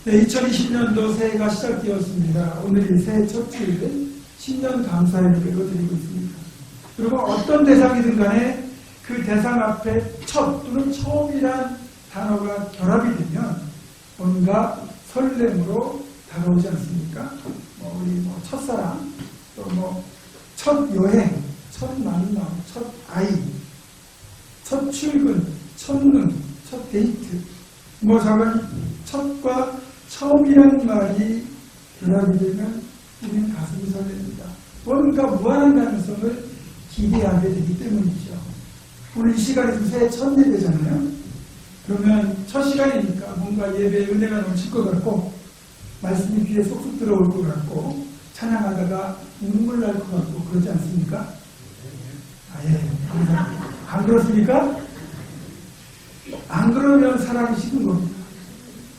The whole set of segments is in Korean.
네, 2020년도 새해가 시작되었습니다. 오늘이 새해 첫 주일 신년 감사 예배로 드리고 있습니다. 그리고 어떤 대상이든 간에 그 대상 앞에 첫 또는 처음이란 단어가 결합이 되면 뭔가 설렘으로 다가오지 않습니까? 우리 첫사랑, 또 첫 여행, 첫 만남, 첫 아이, 첫 출근, 첫눈, 첫 데이트, 작은 첫과 처음이라는 말이 결합이 되면 우리는 가슴이 설렙니다. 뭔가 무한한 가능성을 기대하게 되기 때문이죠. 오늘 이 시간이 새해 첫 예배잖아요. 그러면 첫 시간이니까 뭔가 예배의 은혜가 넘칠 것 같고 말씀이 귀에 쏙쏙 들어올 것 같고 찬양하다가 눈물 날 것 같고 그러지 않습니까? 안 그렇습니까? 안 그러면 사랑이 식은 겁니다.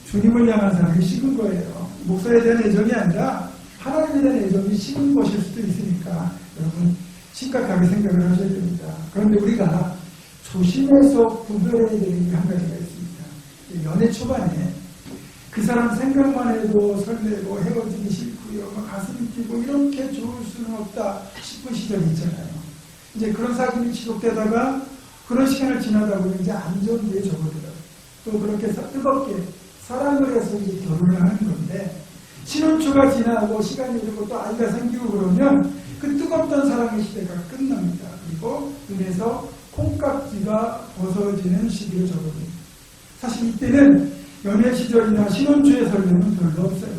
주님을 향한 사랑이 식은 거예요. 목사에 대한 애정이 아니라 하나님에 대한 애정이 식은 것일 수도 있으니까 여러분 심각하게 생각을 하셔야 됩니다. 그런데 우리가 조심해서 구별해야 되는 게 한 가지가 있습니다. 연애 초반에 그 사람 생각만 해도 설레고 헤어지기 싫고요, 가슴이 뛰고 이렇게 좋을 수는 없다 싶은 시절이 있잖아요. 이제 그런 사람이 지속되다가 그런 시간을 지나다 보면 이제 안 좋은 뒤에 접어들어요. 또 그렇게 뜨겁게 사랑을 해서 이제 결혼을 하는 건데 신혼초가 지나고 시간이 흐르고 또 아이가 생기고 그러면 그 뜨겁던 사랑의 시대가 끝납니다. 그리고 눈에서 콩깍지가 벗어지는 시기로 접어듭니다. 사실 이때는 연애 시절이나 신혼초의 설렘은 별로 없어요.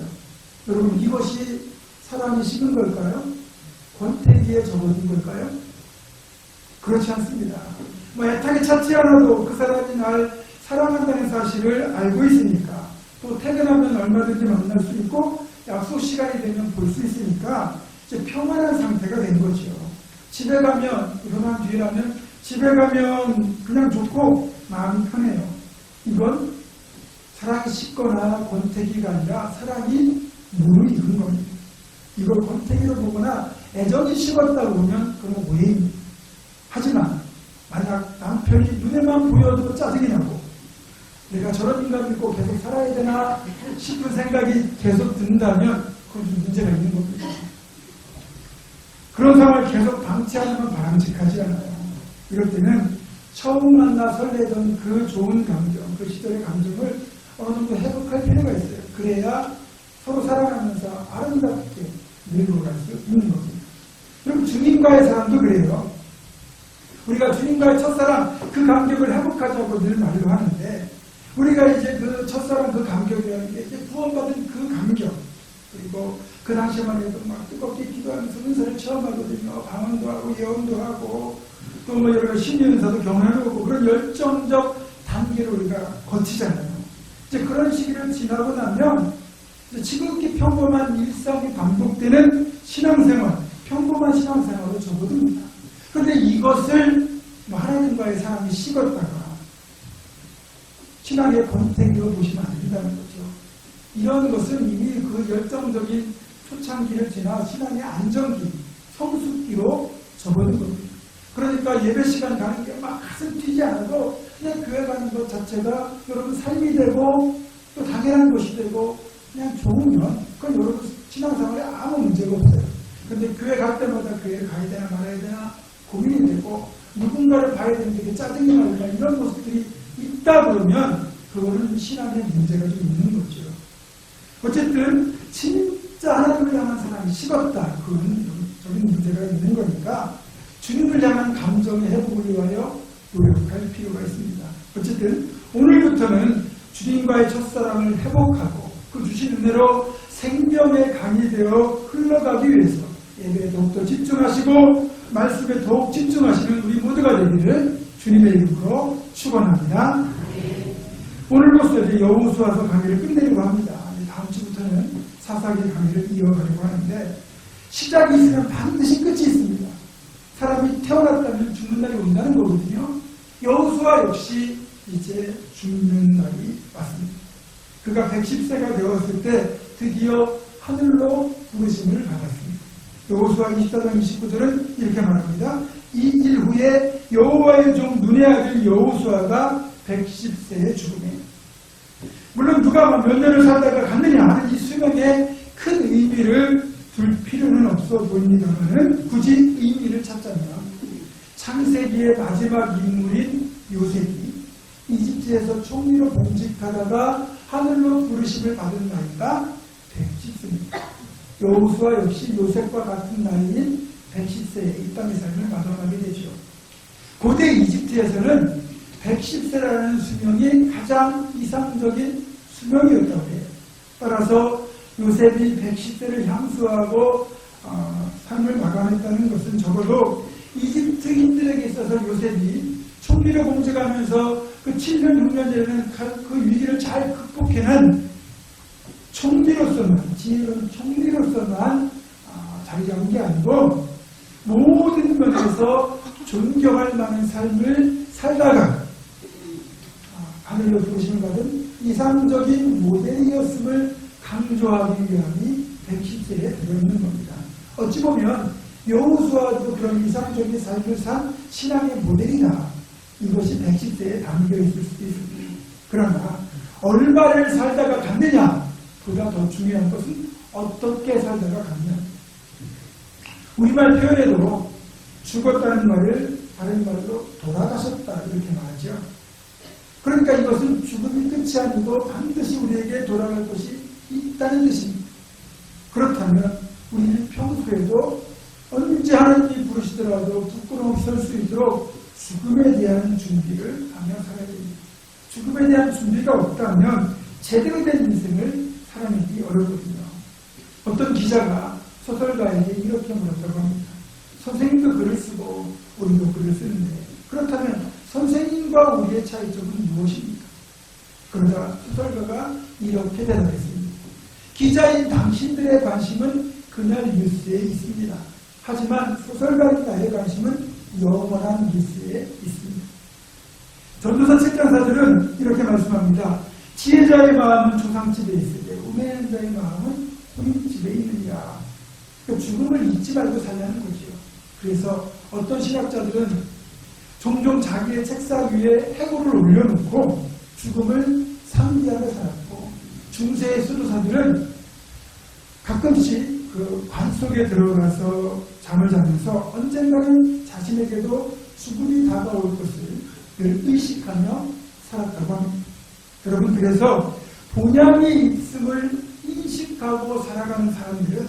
여러분 이것이 사랑이 식은 걸까요? 권태기에 접어든 걸까요? 그렇지 않습니다. 애타게 찾지 않아도 그 사람이 날 사랑한다는 사실을 알고 있으니까 또 퇴근하면 얼마든지 만날 수 있고 약속 시간이 되면 볼 수 있으니까 이제 평안한 상태가 된 거죠. 집에 가면 결혼한 뒤라면 집에 가면 그냥 좋고 마음이 편해요. 이건 사랑이 식거나 권태기가 아니라 사랑이 무르익은 겁니다. 이걸 권태기로 보거나 애정이 식었다고 보면 그건 오해입니다. 하지만 만약 남편이 눈에만 보여도 짜증이 나고 내가 저런 인간을 믿고 계속 살아야 되나 싶은 생각이 계속 든다면 그건 좀 문제가 있는 겁니다. 그런 상황을 계속 방치하는 건 바람직하지 않아요. 이럴 때는 처음 만나 설레던 그 좋은 감정, 그 시절의 감정을 어느 정도 회복할 필요가 있어요. 그래야 서로 사랑하면서 아름답게 늙어갈 수 있는 겁니다. 그럼 주님과의 사랑도 그래요. 우리가 주님과의 첫사랑, 그 감격을 회복하자고 늘 말로 하는데 우리가 이제 그 첫사랑 그 감격이라는 게 이제 구원받은 그 감격, 그리고 그 당시만 해도 막 뜨겁게 기도하면서 은사를 체험하거든요. 방언도 하고 예언도 하고 또 여러 가지 신유은사도 경험해보고 그런 열정적 단계를 우리가 거치잖아요. 이제 그런 시기를 지나고 나면 이제 지극히 평범한 일상이 반복되는 신앙생활, 평범한 신앙생활로 접어듭니다. 그런데 이것을 하나님과의 사랑이 식었다가 신앙의 권태기로 보시면 안 된다는 거죠. 이런 것은 이미 그 열정적인 초창기를 지나 신앙의 안정기, 성숙기로 접어든 겁니다. 그러니까 예배 시간 가는 게 막 가슴 뛰지 않아도 그냥 교회 가는 것 자체가 여러분 삶이 되고 또 당연한 것이 되고 그냥 좋으면 그건 여러분 신앙생활에 아무 문제가 없어요. 그런데 교회 갈 때마다 교회 가야 되나 말아야 되나 고민이 되고 누군가를 봐야 되는데 짜증이 나거나 이런 모습들이 있다 그러면 그거는 신앙의 문제가 좀 있는 거죠. 어쨌든 진짜 하나님을 향한 사랑이 식었다. 그건 적인 문제가 있는 거니까 주님을 향한 감정의 회복을 위하여 노력할 필요가 있습니다. 어쨌든 오늘부터는 주님과의 첫사랑을 회복하고 그 주신 은혜로 생명의 강이 되어 흘러가기 위해서 예배에 더욱더 집중하시고 말씀에 더욱 집중하시는 우리 모두가 되기를 주님의 이름으로 축원합니다. 오늘로써 이제 여호수아서 강의를 끝내려고 합니다. 다음 주부터는 사사기 강의를 이어가려고 하는데 시작이 있으면 반드시 끝이 있습니다. 사람이 태어났다면 죽는 날이 온다는 거거든요. 여호수아 역시 이제 죽는 날이 왔습니다. 그가 110세가 되었을 때 드디어 하늘로 부르심을 받았습니다. 여호수아 24장 29절은 이렇게 말합니다. 이 일 후에 여호와의 종 눈의 아들 여호수아가 110세에 죽으며 물론 누가 몇 년을 살다가 갔느냐 하는 이 수명에 큰 의미를 둘 필요는 없어 보입니다만 굳이 의미를 찾자면 창세기의 마지막 인물인 요셉이 이집트에서 총리로 봉직하다가 하늘로 부르심을 받은 나이가 110세입니다. 여호수아 역시 요셉과 같은 나이인 110세에 이 땅의 삶을 마감하게 되죠. 고대 이집트에서는 110세라는 수명이 가장 이상적인 수명이었다고 해요. 따라서 요셉이 110세를 향수하고 삶을 마감했다는 것은 적어도 이집트인들에게 있어서 요셉이 총리로 봉직하면서 그 7년 6년째는 그 위기를 잘 극복해낸 총리로서만, 지혜로운 총리로서만 자리 잡은 게 아니고 모든 면에서 존경할 만한 삶을 살다가 하늘로 부르심을 받은 이상적인 모델이었음을 강조하기 위함이 110세에 들어있는 겁니다. 어찌 보면 여호수아도 그런 이상적인 삶을 산 신앙의 모델이다. 이것이 110세에 담겨 있을 수도 있습니다. 그러나 얼마를 살다가 갔느냐 보다 더 중요한 것은 어떻게 살다가 갔느냐. 우리말 표현에도 죽었다는 말을 다른 말로 돌아가셨다 이렇게 말하죠. 그러니까 이것은 죽음이 끝이 아니고 반드시 우리에게 돌아갈 것이 있다는 뜻입니다. 그렇다면 우리는 평소에도 언제 하나님이 부르시더라도 부끄러움 없이 설 수 있도록 죽음에 대한 준비를 하며 살아야 됩니다. 죽음에 대한 준비가 없다면 제대로 된 인생을 살아내기 어렵거든요. 어떤 기자가 소설가에게 이렇게 물었다고 합니다. 선생님도 글을 쓰고 우리도 글을 쓰는데 그렇다면 선생님과 우리의 차이점은 무엇입니까? 그러자 소설가가 이렇게 대답했습니다. 기자인 당신들의 관심은 그날 뉴스에 있습니다. 하지만 소설가인 나의 관심은 영원한 뉴스에 있습니다. 전도서 7장사들은 이렇게 말씀합니다. 지혜자의 마음은 조상집에 있으되 우매한 자의 마음은 혼인집에 있느니라. 그러니까 죽음을 잊지 말고 살라는 거죠. 그래서 어떤 신학자들은 종종 자기의 책상 위에 해골을 올려놓고 죽음을 상기하며 살았고, 중세의 수도사들은 가끔씩 그 관 속에 들어가서 잠을 자면서 언젠가는 자신에게도 죽음이 다가올 것을 의식하며 살았다고 합니다. 여러분, 그래서 본향이 있음을 인식하고 살아가는 사람들은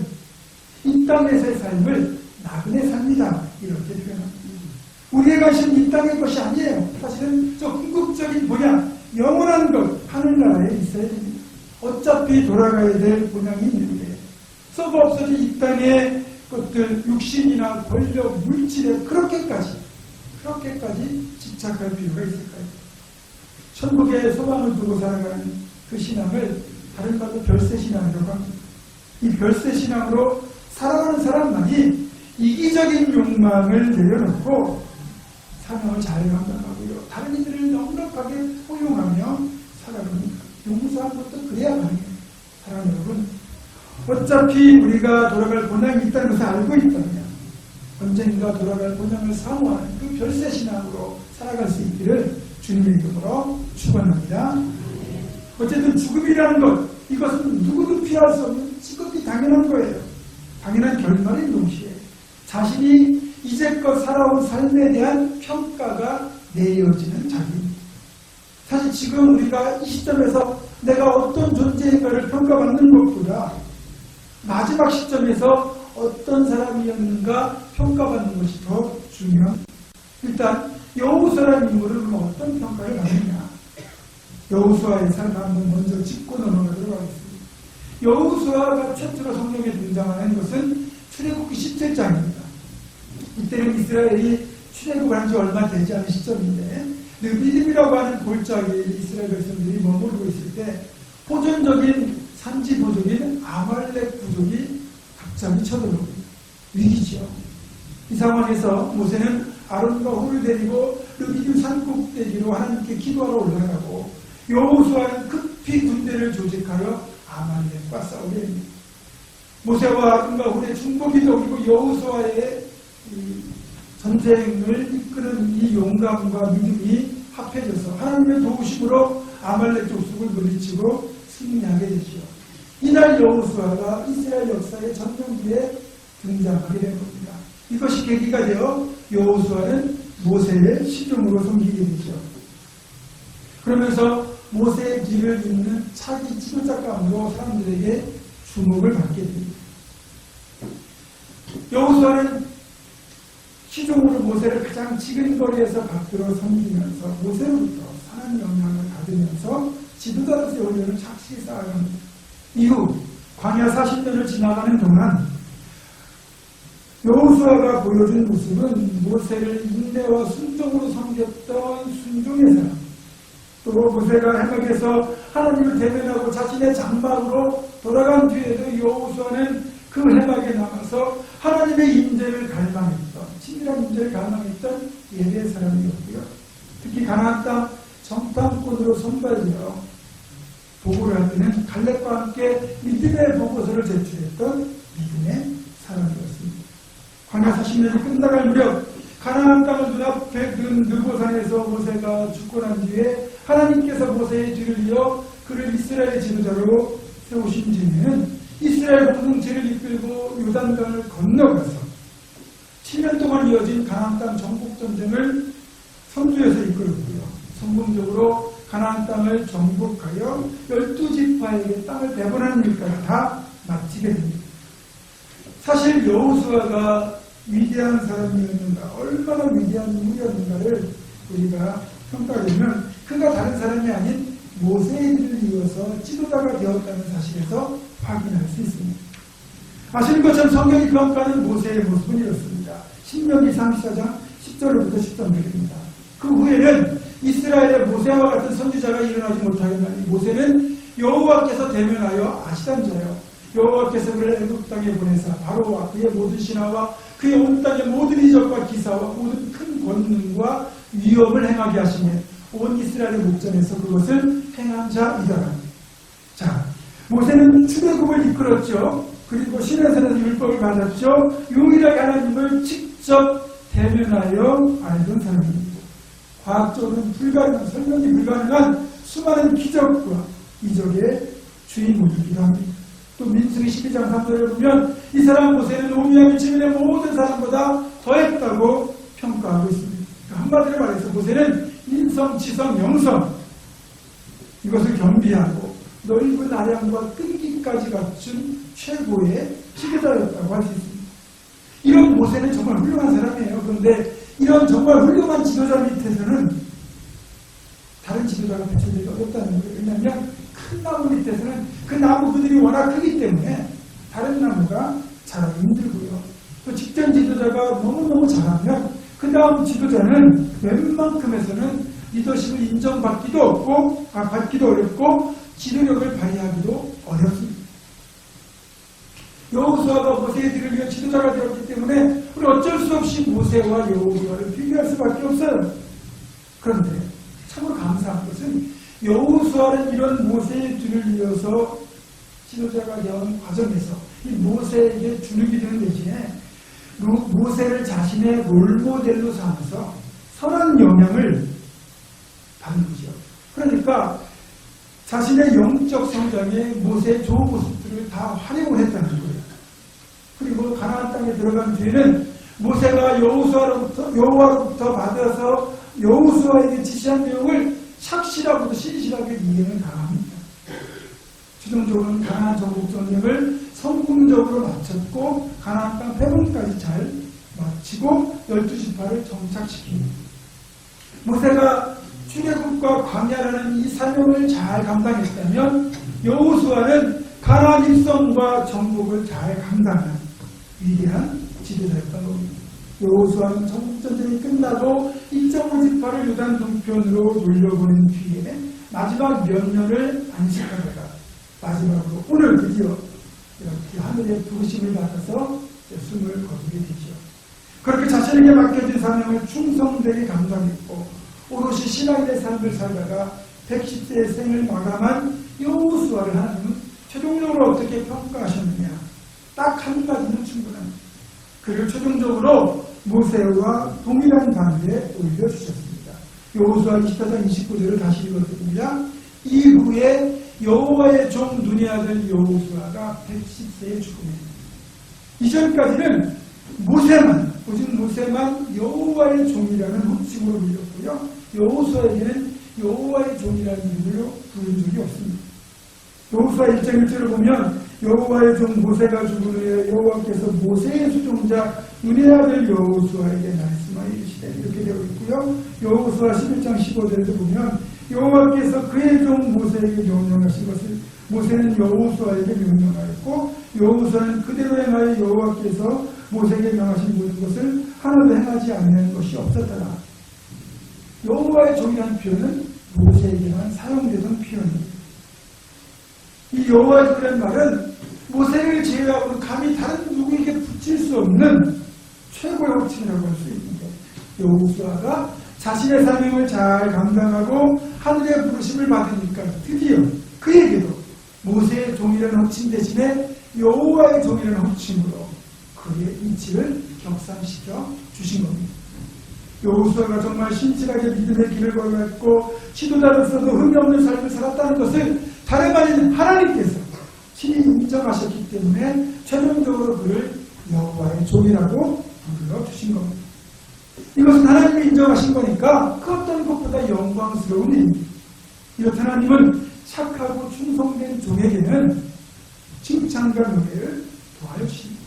이 땅에서의 삶을 나그네 삽니다. 이렇게 표현합니다. 우리의 관심은 이 땅의 것이 아니에요. 사실은 저 궁극적인 본향, 영원한 것, 하늘나라에 있어야 됩니다. 어차피 돌아가야 될 본향이 있는데 썩어 없어진 이 땅의 것들, 육신이나 권력, 물질에 그렇게까지 집착할 필요가 있을까요? 천국의 소망을 두고 살아가는 그 신앙을 다른 말로 별세신앙이라고 합니다. 이 별세신앙으로 살아가는 사람만이 이기적인 욕망을 내려놓고 사명을 잘 감당하고요. 다른 이들을 넉넉하게 포용하며 살아갑니다. 용서한 것도 그래야 가능해요. 사랑하는 여러분, 어차피 우리가 돌아갈 본향이 있다는 것을 알고 있다면 언젠가 돌아갈 본향을 사모하는 그 별세신앙으로 살아갈 수 있기를 주님의 이름으로 축원합니다. 어쨌든 죽음이라는 것, 이것은 누구도 피할 수 없는 지극히 당연한 거예요. 당연한 결말인 동시에 자신이 이제껏 살아온 삶에 대한 평가가 내려지는 자리입니다. 사실 지금 우리가 이 시점에서 내가 어떤 존재인가를 평가받는 것보다 마지막 시점에서 어떤 사람이었는가 평가받는 것이 더 중요합니다. 일단 여호수아라는 인물은 어떤 평가를 받느냐. 여호수아의 삶을 한번 먼저 짚고 넘어가도록 하겠습니다. 여호수아가 최초로 성경에 등장하는 것은 출애굽기 17장입니다. 이때는 이스라엘이 출애굽을 한 지 얼마 되지 않은 시점인데 느비딤이라고 하는 골짜기에 이스라엘 백성들이 머무르고 있을 때 호전적인 산지 부족인 아말렉 부족이 갑자기 쳐들어옵니다. 위기죠. 이 상황에서 모세는 아론과 홀을 데리고 느비딤 산꼭대기로 하나님께 기도하러 올라가고 여호수아는 급히 군대를 조직하여 아말렉과 싸우게 됩니다. 모세와 아론과 홀의 중보기도 그리고 여호수아의 전쟁을 이끄는 이 용감과 믿음이 합해져서 하나님의 도우심으로 아말렉 족속을 물리치고 승리하게 되죠. 이날 여호수아가 이스라엘 역사의 전성기에 등장하게 된 겁니다. 이것이 계기가 되어 여호수아는 모세의 시종으로 섬기게 되죠. 그러면서 모세의 길을 잇는 차기 지도자감으로 사람들에게 주목을 받게 됩니다. 여호수아는 시종으로 모세를 가장 지근거리에서 받들어 섬기면서 모세로부터 선한 영향을 받으면서 지도자로 세우려는 착시 쌓아갑니다. 이후 광야 40년을 지나가는 동안 여호수아가 보여준 모습은 모세를 인내와 순종으로 섬겼던 순종의 사람, 또 모세가 해막에서 하나님을 대면하고 자신의 장막으로 돌아간 뒤에도 여호수아는 그 해막에 남아서 하나님의 임재를 갈망했던, 친밀한 임재를 갈망했던 예배의 사람이었고요. 특히 가나안 땅 정탐꾼으로 선발되어 보고를 할 때는 갈렙과 함께 믿음의 보고서를 제출했던 믿음의 사람이었습니다. 광야 40년이 끝나갈 무렵 가나안 땅을 눈앞에 둔 느보산에서 모세가 죽고 난 뒤에 하나님께서 모세의 뒤를 이어 그를 이스라엘의 지도자로 세우신 뒤에는 이스라엘 공동체를 이끌고 요단강을 건너가서 7년 동안 이어진 가나안 땅 정복전쟁을 선두에서 이끌었고요. 성공적으로 가나안 땅을 정복하여 12지파에게 땅을 배분하는 일까지 다 마치게 됩니다. 사실 여호수아가 위대한 사람이었는가, 얼마나 위대한 인물이었는가를 우리가 평가하려면 그가 다른 사람이 아닌 모세의 길을 이어서 지도자가 되었다는 사실에서 확인할 수 있습니다. 아시는 것처럼 성경이 평가하는 모세의 모습은 이렇습니다. 신명기 34장 10절부터 13절입니다. 그 후에는 이스라엘의 모세와 같은 선지자가 일어나지 못하였나니 모세는 여호와께서 대면하여 아시던 자요 여호와께서 그를 애굽 땅에 보내사 바로와 그의 모든 신하와 그의 온 땅의 모든 이적과 기사와 모든 큰 권능과 위엄을 행하게 하시며 온 이스라엘의 목전에서 그것을 행한 자이더라. 자, 모세는 출애굽을 이끌었죠. 그리고 시내산에서 율법을 받았죠. 유일하게 하나님을 직접 대면하여 알던 사람입니다. 과학적으로는 불가능한, 설명이 불가능한 수많은 기적과 이적의 주인공이기도 합니다. 또 민수기 12장 3절을 보면 이 사람 모세는 오미야미 주민의 모든 사람보다 더했다고 평가하고 있습니다. 한마디로 말해서 모세는 인성, 지성, 영성 이것을 겸비하고 넓은 아량과 끈기까지 갖춘 최고의 지도자였다고 할 수 있습니다. 이런 모세는 정말 훌륭한 사람이에요. 그런데 이런 정말 훌륭한 지도자 밑에서는 다른 지도자가 배출되기 어렵다는 거예요. 왜냐하면 큰 나무 밑에서는 그 나무 그들이 워낙 크기 때문에 다른 나무가 자라기 힘들고요. 또 직전 지도자가 너무너무 잘하면 그 다음 지도자는 웬만큼에서는 리더십을 인정받기도 받기도 어렵고 지도력을 발휘하기도 어렵습니다. 여호수아가 모세의 뒤를 이어 지도자가 되었기 때문에 우리 어쩔 수 없이 모세와 여호수아를 비교할 수밖에 없어요. 그런데 참으로 감사한 것은 여호수아는 이런 모세의 뒤를 이어서 지도자가 되는 과정에서 이 모세에게 주눅이 드는 대신에 모세를 자신의 롤모델로 삼아서 선한 영향을 받는 거죠. 그러니까 자신의 영적 성장에 모세의 좋은 모습들을 다 활용을 했다는 거예요. 그리고 가나안 땅에 들어간 뒤에는 모세가 여호와로부터 받아서 여호수아에게 지시한 내용을 착실하고도 신실하게 이행을 당합니다. 최종적으로는 가나안 정복 전쟁을 성공적으로 마쳤고 가나안 땅 패권까지 잘 마치고 12지파를 정착시킵니다. 모세가 출애굽과 광야라는 이 사명을 잘 감당했다면 여호수아는 가나안 입성과 정복을 잘 감당한 위대한 지도자였던 겁니다. 여호수아는 정복전쟁이 끝나고 2.5지파를 요단 동편으로 돌려보낸 뒤에 마지막 몇 년을 안식하다가 마지막으로 오늘 드디어 이렇게 하늘의 부르심을 받아서 숨을 거두게 되죠. 그렇게 자신에게 맡겨진 사명을 충성되게 감당했고 오롯이 신앙의 삶을 살다가 110세의 생을 마감한 여호수아를 하나님은 최종적으로 어떻게 평가하셨느냐. 딱 한 가지는 충분합니다. 그를 최종적으로 모세와 동일한 단계에 올려주셨습니다. 여호수아 24장 29절을 다시 읽어드립니다. 이후에 여호와의 종 눈의 아들 여호수아가 110세에 죽음입니다. 이전까지는 모세만, 오직 모세만 여호와의 종이라는 호칭으로 불렸고요. 여호수아에게는 여호와의 종이라는 이름으로 부른 적이 없습니다. 여호수아 1장 1절을 보면 여호와의 종 모세가 죽은 후에 여호와께서 모세의 수종자 눈의 아들 여호수아에게 말씀하여 이르시되 이렇게 되어 있고요. 여호수아 11장 15절에도 보면 여호와께서 그의 종 모세에게 명령하신 것을 모세는 여호수아에게 명령하였고 여호수아는 그대로 행하여 여호와께서 모세에게 명하신 모든 것을 하나도 행하지 않는 것이 없었더라. 여호와의 종이라는 표현은 모세에게만 사용되던 표현입니다. 이 여호와의 종이라는 말은 모세를 제외하고는 감히 다른 누구에게 붙일 수 없는 최고의 호칭이라고 할 수 있는 것. 여호수아가 자신의 사명을 잘 감당하고 하늘의 부르심을 받으니까 드디어 그에게도 모세의 종이라는 호칭 대신에 여호와의 종이라는 호칭으로 그의 위치를 격상시켜 주신 겁니다. 여호수아가 정말 신실하게 믿음의 길을 걸어갔고 지도자로서도 흠이 없는 삶을 살았다는 것을 다름 아닌 하나님께서 친히 인정하셨기 때문에 최종적으로 그를 여호와의 종이라고 불러주신 겁니다. 이것은 하나님이 인정하신 거니까 그 어떤 것보다 영광스러운 일입니다. 이렇듯 하나님은 착하고 충성된 종에게는 칭찬과 노래를 더하여 주십니다.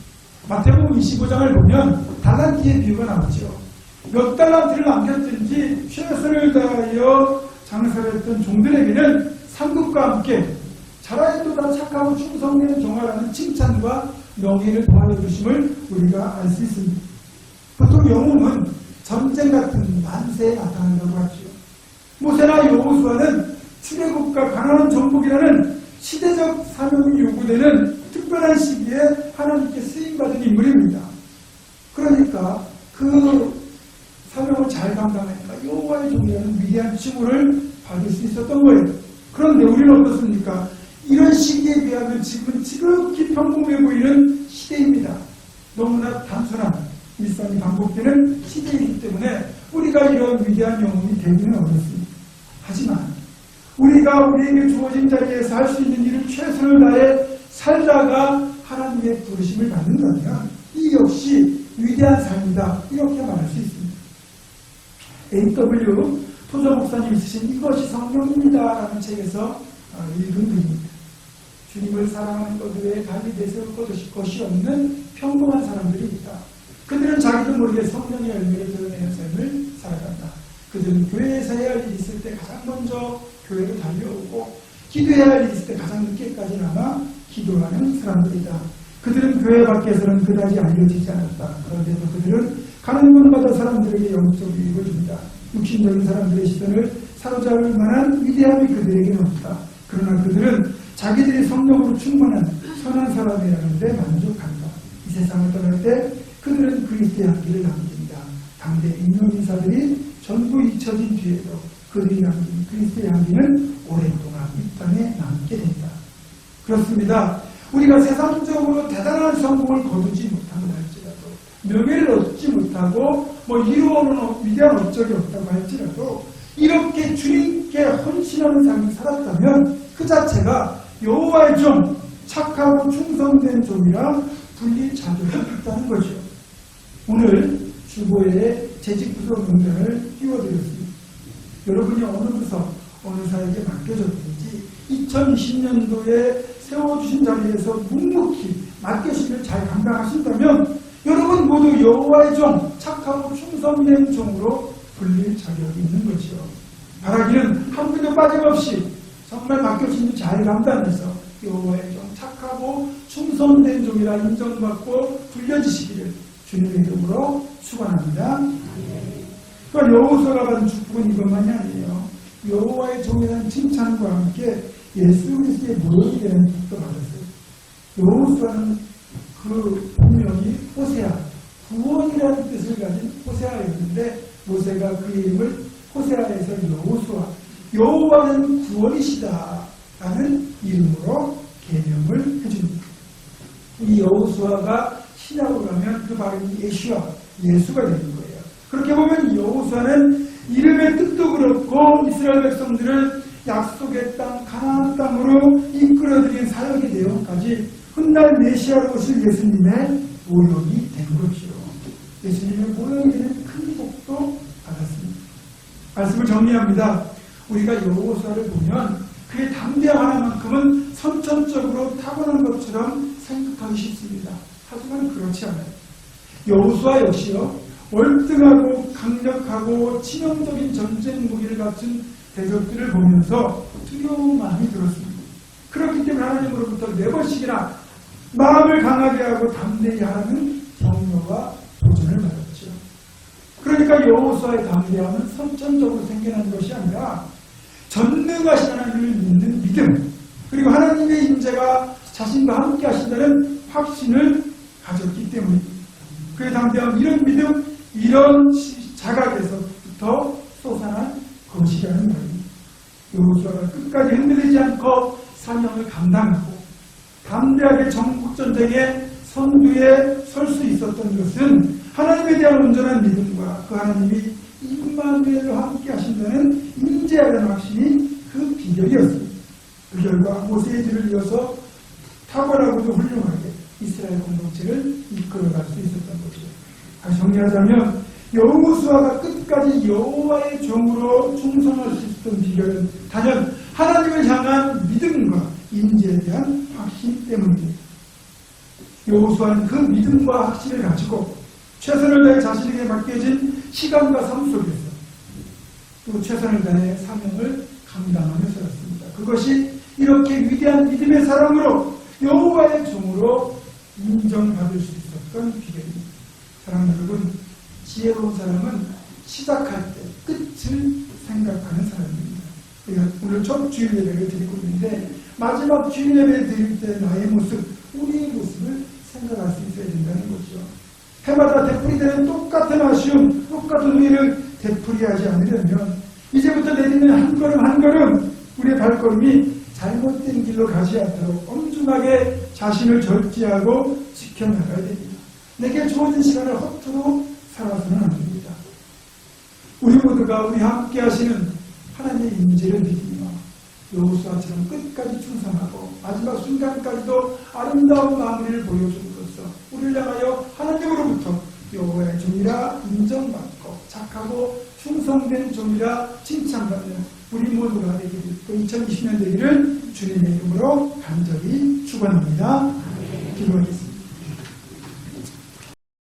마태복음 25장을 보면 달란트의 비유가 나오죠. 몇 달란트를 남겼든지 최선을 다하여 장사를 했던 종들에게는 상급과 함께 잘하였도다 착하고 충성된 종아라는 칭찬과 명예를 더하여 주심을 우리가 알 수 있습니다. 보통 영웅은 전쟁 같은 만세에 나타난다고 하죠. 모세나 여호수아는 출애굽과 가나안 정복이라는 시대적 사명이 요구되는 특별한 시기에 하나님께 쓰임받은 인물입니다. 그러니까 그 사명을 잘 감당하니까 여호와의 종이라는 위대한 칭호를 받을 수 있었던 거예요. 그런데 우리는 어떻습니까? 이런 시기에 비하면 지금은 지극히 평범해 보이는 시대입니다. 너무나 단순한 일상이 반복되는 시대이기 때문에 우리가 이런 위대한 영웅이 되기는 어렵습니다. 하지만 우리가 우리에게 주어진 자리에서 할 수 있는 일을 최선을 다해 살다가 하나님의 부르심을 받는다면 이 역시 위대한 삶이다 이렇게 말할 수 있습니다. A.W. 토저 목사님이 쓰신 이것이 성령입니다 라는 책에서 읽은 글입니다. 주님을 사랑하는 것 외에 달리 내세울 것이 없는 평범한 사람들이 있다. 그들은 자기도 모르게 성령의 열매를 드러내는 삶을 살아간다. 그들은 교회에서 해야 할 일이 있을 때 가장 먼저 교회로 달려오고 기도해야 할 일이 있을 때 가장 늦게까지 남아 기도하는 사람들이다. 그들은 교회 밖에서는 그다지 알려지지 않았다. 그런데도 그들은 가는 곳마다 사람들에게 영적 유익을 준다. 육신적인 사람들의 시선을 사로잡을 만한 위대함이 그들에게는 없다. 그러나 그들은 자기들이 성령으로 충만한 선한 사람이라는 데 만족한다. 이 세상을 떠날 때 그들은 그리스도의 향기를 남긴다. 당대 인용인사들이 전부 잊혀진 뒤에도 그들이 남긴 그리스도의 향기는 오랫동안 이 땅에 남게 된다. 그렇습니다. 우리가 세상적으로 대단한 성공을 거두지 못한다 할지라도 명예를 얻지 못하고 이루어놓은 위대한 업적이 없다고 할지라도 이렇게 주님께 헌신하는 삶을 살았다면 그 자체가 여호와의 종, 착하고 충성된 종이라 불릴 자격이 있다는 거죠. 오늘 주보에 재직부서 명단을 띄워드렸습니다. 여러분이 어느 부서, 어느 사에게 맡겨졌든지 2020년도에 세워주신 자리에서 묵묵히 맡겨심을 잘 감당하신다면 여러분 모두 여호와의 종, 착하고 충성된 종으로 불릴 자격이 있는 것이요. 바라기는 한 분도 빠짐없이 정말 맡겨진 일 잘 감당해서 여호와의 종, 착하고 충성된 종이라 인정받고 불려지시기를 주님의 이름으로 축원합니다. 그러니까 여호수아가 받은 축복은 이것만이 아니에요. 여호와의 종이라는 칭찬과 함께 예수 그리스도의 모형이 되는 축복도 받았어요. 여호수아는 그 본명이 호세아, 구원이라는 뜻을 가진 호세아였는데 모세가 그 이름을 호세아에서 여호수아, 여호와는 구원이시다 라는 이름으로 개명을 해줍니다. 이 여호수아가 신약으로 가면 그 발음이 예슈아, 예수가 되는 거예요. 그렇게 보면 여호수아는 이름의 뜻도 그렇고 이스라엘 백성들을 약속의 땅 가나안 땅으로 이끌어들인 사역의 내용까지 훗날 메시아로 오실 예수님의 모형이 된 거죠. 예수님의 모형이 되는 큰 복도 받았습니다. 말씀을 정리합니다. 우리가 여호수아를 보면 그의 담대함 하나만큼은 선천적으로 타고난 것처럼 생각하기 쉽습니다. 하지만 그렇지 않아요. 여호수아 역시요, 월등하고 강력하고 치명적인 전쟁 무기를 갖춘 대적들을 보면서 두려운 마음이 들었습니다. 그렇기 때문에 하나님으로부터 4번씩이나 마음을 강하게 하고 담대히 하라는 격려와 도전을 받았죠. 그러니까 여호수아의 담대함은 선천적으로 생겨난 것이 아니라 전능하신 하나님을 믿는 믿음, 그리고 하나님의 임재가 자신과 함께 하신다는 확신을 가졌기 때문입니다. 그의 담대함, 이런 믿음, 이런 자각에서부터 솟아난 것이라는 말입니다. 여호수아가 끝까지 흔들리지 않고 사명을 감당하고 담대하게 전국전쟁의 선두에 설 수 있었던 것은 하나님에 대한 온전한 믿음과 그 하나님이 임마누엘과 함께 하신다는 임재에 대한 확신이 그 비결이었습니다. 그 결과 모세의 뒤를 이어서 탁월하고도 훌륭하게 이스라엘 공동체를 이끌어갈 수 있었던 거죠. 다시 정리하자면 여호수아가 끝까지 여호와의 종으로 충성할 수 있었던 비결은 단연 하나님을 향한 믿음과 임재에 대한 확신 때문입니다. 여호수아는 그 믿음과 확신을 가지고 최선을 다해 자신에게 맡겨진 시간과 삶 속에서 또 최선을 다해 사명을 감당하며 살았습니다. 그것이 이렇게 위대한 믿음의 사람으로 여호와의 종으로 인정받을 수 있었던 비결입니다. 사랑하는 여러분, 지혜로운 사람은 시작할 때 끝을 생각하는 사람입니다. 우리가 오늘 첫 주일 예배를 드리고 있는데 마지막 주일 예배를 드릴 때 나의 모습, 우리의 모습을 생각할 수 있어야 된다는 거죠. 해마다 되풀이되는 똑같은 아쉬움, 똑같은 후회를 되풀이하지 않으려면 이제부터 내딛는 한 걸음 한 걸음 우리의 발걸음이 잘못된 길로 가지 않도록 엄중하게 자신을 절제하고 지켜나가야 됩니다. 내게 주어진 시간을 허투루 살아서는 안 됩니다. 우리 모두가 우리 함께 하시는 하나님의 임재를 믿으며 여호수아처럼 끝까지 충성하고 마지막 순간까지도 아름다운 마무리를 보여줌으로써 우리를 향하여 하나님으로부터 여호와의 종이라 인정받고 착하고 충성된 종이라 칭찬받는 우리 모두가 되기를, 또 2020년 되기를 주님의 이름으로 간절히 축원합니다. 기도하겠습니다.